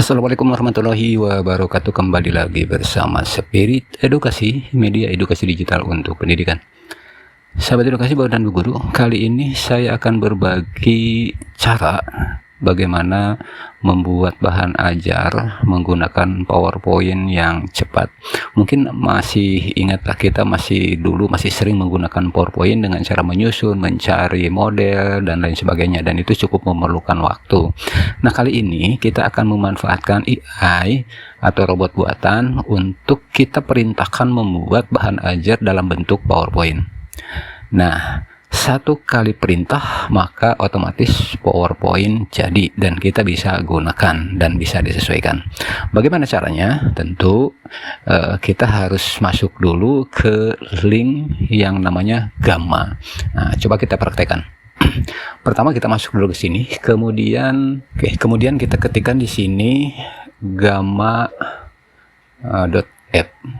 Assalamualaikum warahmatullahi wabarakatuh. Kembali lagi bersama Spirit Edukasi, media edukasi digital untuk pendidikan. Sahabat edukasi, Bapak dan Bu Guru, kali ini saya akan berbagi cara bagaimana membuat bahan ajar menggunakan PowerPoint yang cepat. Mungkin masih ingatlah, kita masih sering menggunakan PowerPoint dengan cara menyusun, mencari model dan lain sebagainya, dan itu cukup memerlukan waktu. Nah, kali ini kita akan memanfaatkan AI atau robot buatan untuk kita perintahkan membuat bahan ajar dalam bentuk PowerPoint. Nah, satu kali perintah maka otomatis PowerPoint jadi dan kita bisa gunakan dan bisa disesuaikan. Bagaimana caranya? Tentu kita harus masuk dulu ke link yang namanya Gamma. Nah, coba kita praktekkan. Pertama kita masuk dulu ke sini, kemudian kita ketikkan di sini gamma.app.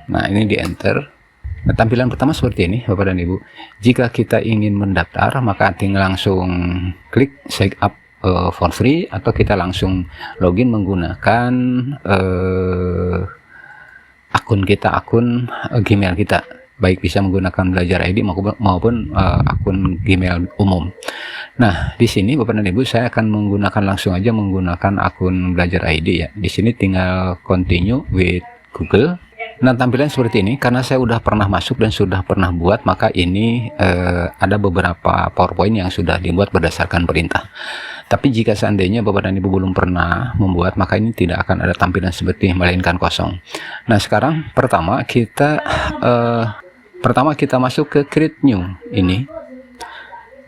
Nah, ini di enter. Nah, tampilan pertama seperti ini, Bapak dan Ibu. Jika kita ingin mendaftar, maka tinggal langsung klik sign up for free, atau kita langsung login menggunakan akun Gmail kita. Baik bisa menggunakan Belajar ID maupun akun Gmail umum. Nah, di sini Bapak dan Ibu, saya akan langsung aja menggunakan akun Belajar ID ya. Di sini tinggal continue with Google. Nah, tampilan seperti ini karena saya sudah pernah masuk dan sudah pernah buat, maka ini ada beberapa PowerPoint yang sudah dibuat berdasarkan perintah. Tapi jika seandainya Bapak dan Ibu belum pernah membuat, maka ini tidak akan ada tampilan seperti ini, melainkan kosong. Nah, sekarang pertama kita masuk ke create new ini.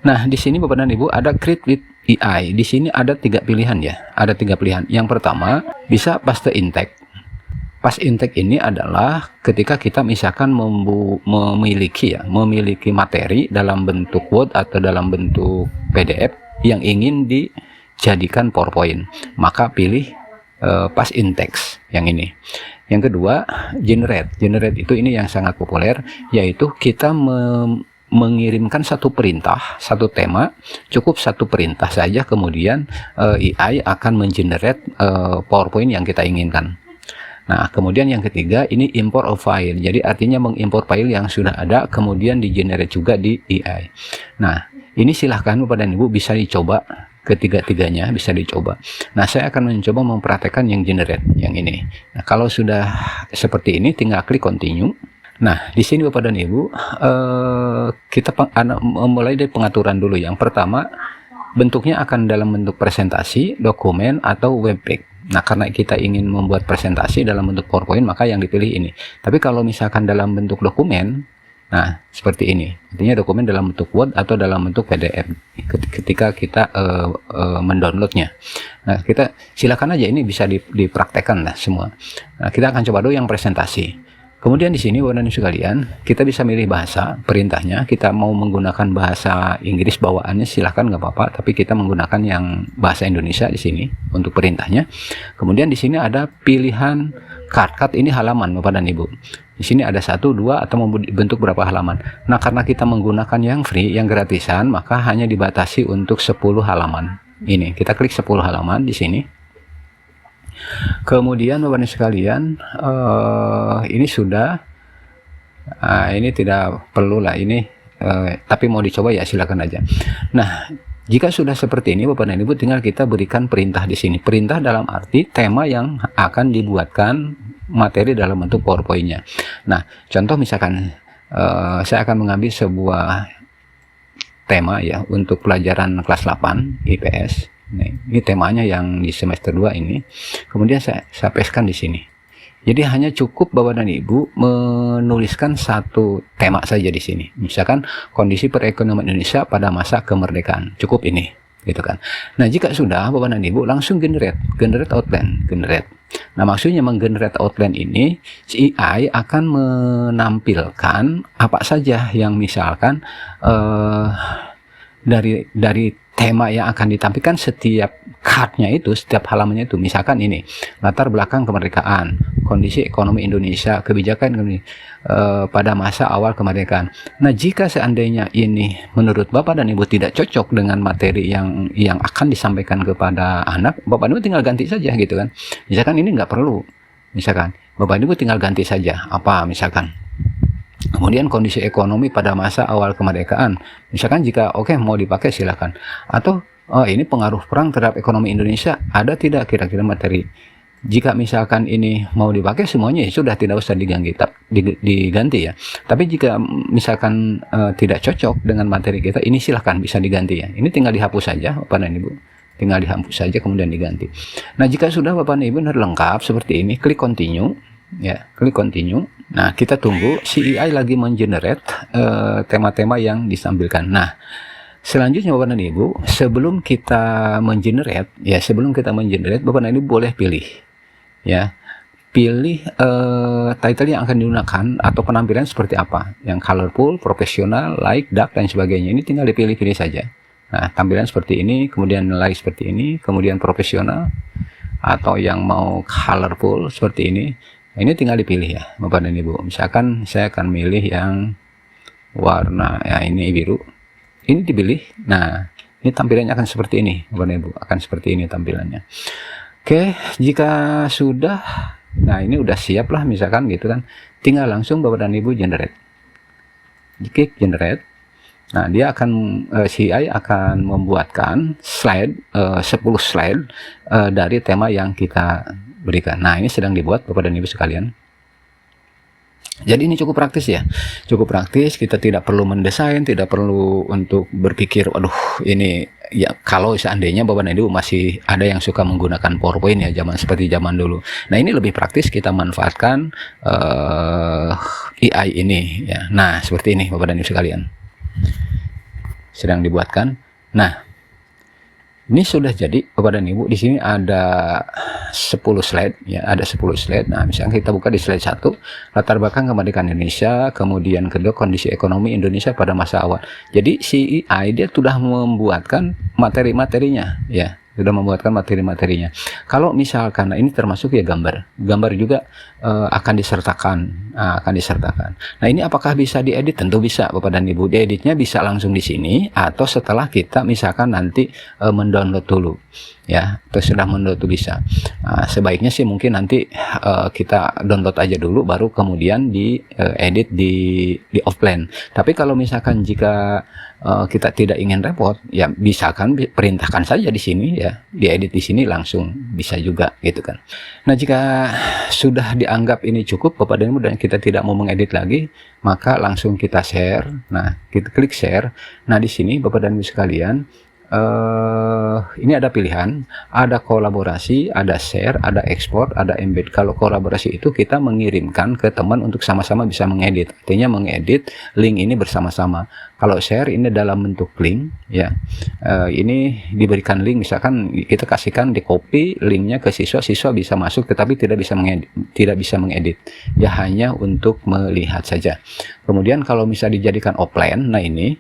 Nah, di sini Bapak dan Ibu ada create with AI. Di sini ada 3 pilihan ya. Ada 3 pilihan. Yang pertama bisa paste in-text. Paste in-text ini adalah ketika kita misalkan memiliki materi dalam bentuk Word atau dalam bentuk PDF yang ingin dijadikan PowerPoint, maka pilih paste in-text yang ini. Yang kedua, generate itu ini yang sangat populer, yaitu kita mengirimkan satu perintah, satu tema, cukup satu perintah saja, kemudian AI akan mengenerate PowerPoint yang kita inginkan. Nah, kemudian yang ketiga ini import a file, jadi artinya mengimpor file yang sudah ada kemudian di-generate juga di AI. Nah, ini silahkan Bapak dan Ibu bisa dicoba, ketiga-tiganya bisa dicoba. Nah, saya akan mencoba mempraktekkan yang generate yang ini. Nah, kalau sudah seperti ini tinggal klik continue. Nah, di sini Bapak dan Ibu kita mulai dari pengaturan dulu. Yang pertama, bentuknya akan dalam bentuk presentasi, dokumen, atau webpack. Nah, karena kita ingin membuat presentasi dalam bentuk PowerPoint, maka yang dipilih ini. Tapi kalau misalkan dalam bentuk dokumen, nah seperti ini. Artinya dokumen dalam bentuk Word atau dalam bentuk PDF ketika kita mendownloadnya. Nah, kita silakan aja, ini bisa dipraktekkan lah semua. Nah, kita akan coba dulu yang presentasi. Kemudian di sini Bapak dan Ibu sekalian, kita bisa milih bahasa perintahnya. Kita mau menggunakan bahasa Inggris bawaannya silahkan, nggak apa-apa. Tapi kita menggunakan yang bahasa Indonesia di sini untuk perintahnya. Kemudian di sini ada pilihan cut ini halaman Bapak dan Ibu. Di sini ada 1, 2 atau mau bentuk berapa halaman. Nah, karena kita menggunakan yang free, yang gratisan, maka hanya dibatasi untuk 10 halaman. Ini kita klik 10 halaman di sini. Kemudian Bapak dan sekalian, ini sudah, ini tidak perlu lah ini, tapi mau dicoba ya silakan aja. Nah, jika sudah seperti ini Bapak dan Ibu, tinggal kita berikan perintah di sini. Perintah dalam arti tema yang akan dibuatkan materi dalam bentuk PowerPoint-nya. Nah, contoh misalkan saya akan mengambil sebuah tema ya untuk pelajaran kelas 8 IPS. Nah, ini temanya yang di semester 2 ini. Kemudian saya pastekan di sini. Jadi hanya cukup Bapak dan Ibu menuliskan satu tema saja di sini. Misalkan kondisi perekonomian Indonesia pada masa kemerdekaan. Cukup ini, gitu kan. Nah, jika sudah Bapak dan Ibu langsung generate outline, Nah, maksudnya menggenerate outline ini, si AI akan menampilkan apa saja yang misalkan dari tema yang akan ditampilkan setiap cardnya itu, setiap halamannya itu. Misalkan ini latar belakang kemerdekaan, kondisi ekonomi Indonesia, kebijakan pada masa awal kemerdekaan. Nah, jika seandainya ini menurut Bapak dan Ibu tidak cocok dengan materi yang akan disampaikan kepada anak, Bapak dan Ibu tinggal ganti saja gitu kan. Misalkan ini nggak perlu, misalkan Bapak dan Ibu tinggal ganti saja apa misalkan. Kemudian kondisi ekonomi pada masa awal kemerdekaan, misalkan jika oke, mau dipakai silakan. Atau ini pengaruh perang terhadap ekonomi Indonesia, ada tidak kira-kira materi. Jika misalkan ini mau dipakai semuanya ya sudah, tidak usah diganti ya. Tapi jika misalkan tidak cocok dengan materi kita, ini silahkan bisa diganti ya. Ini tinggal dihapus saja Bapak dan Ibu. Tinggal dihapus saja kemudian diganti. Nah, jika sudah Bapak dan Ibu lengkap seperti ini, klik continue ya, klik continue. Nah, kita tunggu si AI lagi mengenerate tema-tema yang ditampilkan. Nah, selanjutnya Bapak dan Ibu, sebelum kita mengenerate ya, Bapak dan Ibu boleh pilih ya, title yang akan digunakan atau penampilan seperti apa, yang colorful, profesional, light, dark dan sebagainya. Ini tinggal dipilih-pilih saja. Nah, tampilan seperti ini, kemudian light seperti ini, kemudian profesional, atau yang mau colorful seperti ini. Ini tinggal dipilih ya Bapak dan Ibu. Misalkan saya akan milih yang warna ya, ini biru. Ini dipilih. Nah, ini tampilannya akan seperti ini Bapak dan Ibu, akan seperti ini tampilannya. Oke, jika sudah, nah ini udah siap lah misalkan gitu kan. Tinggal langsung Bapak dan Ibu generate. Klik generate. Nah, dia akan CI akan membuatkan slide 10 slide dari tema yang kita berikan. Nah, ini sedang dibuat Bapak dan Ibu sekalian. Jadi ini cukup praktis ya, cukup praktis. Kita tidak perlu mendesain, tidak perlu untuk berpikir, waduh ini ya, kalau seandainya Bapak dan Ibu masih ada yang suka menggunakan PowerPoint ya, seperti zaman dulu. Nah, ini lebih praktis, kita manfaatkan AI ini ya. Nah, seperti ini Bapak dan Ibu sekalian, sedang dibuatkan. Nah, ini sudah jadi Bapak dan Ibu. Di sini ada 10 slide ya, ada 10 slide. Nah, misalnya kita buka di slide 1, latar belakang kemerdekaan Indonesia, kemudian kedua kondisi ekonomi Indonesia pada masa awal. Jadi CEI dia sudah membuatkan materi-materinya ya, sudah membuatkan materi-materinya. Kalau misalkan, nah ini termasuk ya gambar juga akan disertakan, Nah, ini apakah bisa diedit? Tentu bisa Bapak dan Ibu. Dieditnya bisa langsung di sini atau setelah kita misalkan nanti mendownload dulu ya, atau sudah mendownload bisa. Sebaiknya sih mungkin nanti kita download aja dulu, baru kemudian diedit di offline. Tapi kalau misalkan jika kita tidak ingin repot ya, bisa kan perintahkan saja di sini ya, diedit di sini langsung bisa juga gitu kan. Nah, jika sudah dianggap ini cukup Bapak dan Ibu dan kita tidak mau mengedit lagi, maka langsung kita share. Nah, kita klik share. Nah, di sini Bapak dan Ibu sekalian, ini ada pilihan, ada kolaborasi, ada share, ada ekspor, ada embed. Kalau kolaborasi itu kita mengirimkan ke teman untuk sama-sama bisa mengedit, artinya mengedit link ini bersama-sama. Kalau share ini dalam bentuk link ya, ini diberikan link, misalkan kita kasihkan di copy linknya ke siswa bisa masuk, tetapi tidak bisa mengedit ya, hanya untuk melihat saja. Kemudian kalau misalnya dijadikan offline, nah ini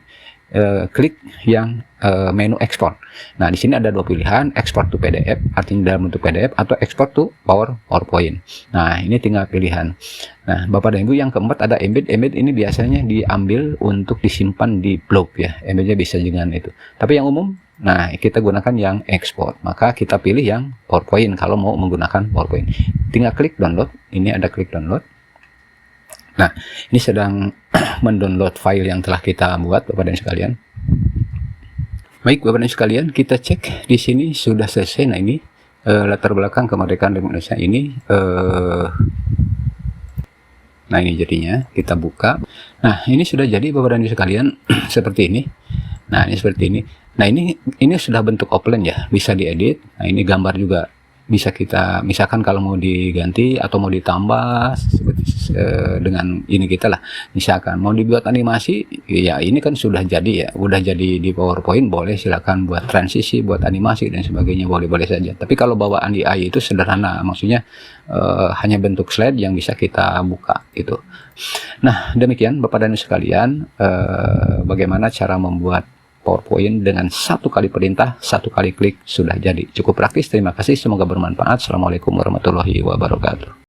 klik yang menu ekspor. Nah, di sini ada dua pilihan, ekspor to PDF artinya dalam bentuk PDF, atau ekspor to PowerPoint. Nah, ini tinggal pilihan. Nah, Bapak dan Ibu, yang keempat ada embed. Embed ini biasanya diambil untuk disimpan di blog ya, embednya bisa dengan itu. Tapi yang umum, nah kita gunakan yang ekspor, maka kita pilih yang PowerPoint kalau mau menggunakan PowerPoint. Tinggal klik download. Ini ada klik download. Nah, ini sedang mendownload file yang telah kita buat Bapak dan sekalian. Baik Bapak dan sekalian, kita cek di sini sudah selesai. Nah, ini latar belakang kemerdekaan Indonesia ini. Nah, ini jadinya kita buka. Nah, ini sudah jadi Bapak dan sekalian seperti ini. Nah, ini seperti ini. Nah, ini sudah bentuk offline ya, bisa diedit. Nah, ini gambar juga bisa kita, misalkan kalau mau diganti atau mau ditambah dengan ini kita lah, misalkan mau dibuat animasi ya, ini kan sudah jadi ya, udah jadi di PowerPoint, boleh silakan buat transisi, buat animasi dan sebagainya, boleh saja. Tapi kalau bawaan di AI itu sederhana, maksudnya hanya bentuk slide yang bisa kita buka itu. Nah, demikian Bapak dan sekalian, bagaimana cara membuat PowerPoint dengan satu kali perintah, satu kali klik sudah jadi. Cukup praktis. Terima kasih, semoga bermanfaat. Assalamualaikum warahmatullahi wabarakatuh.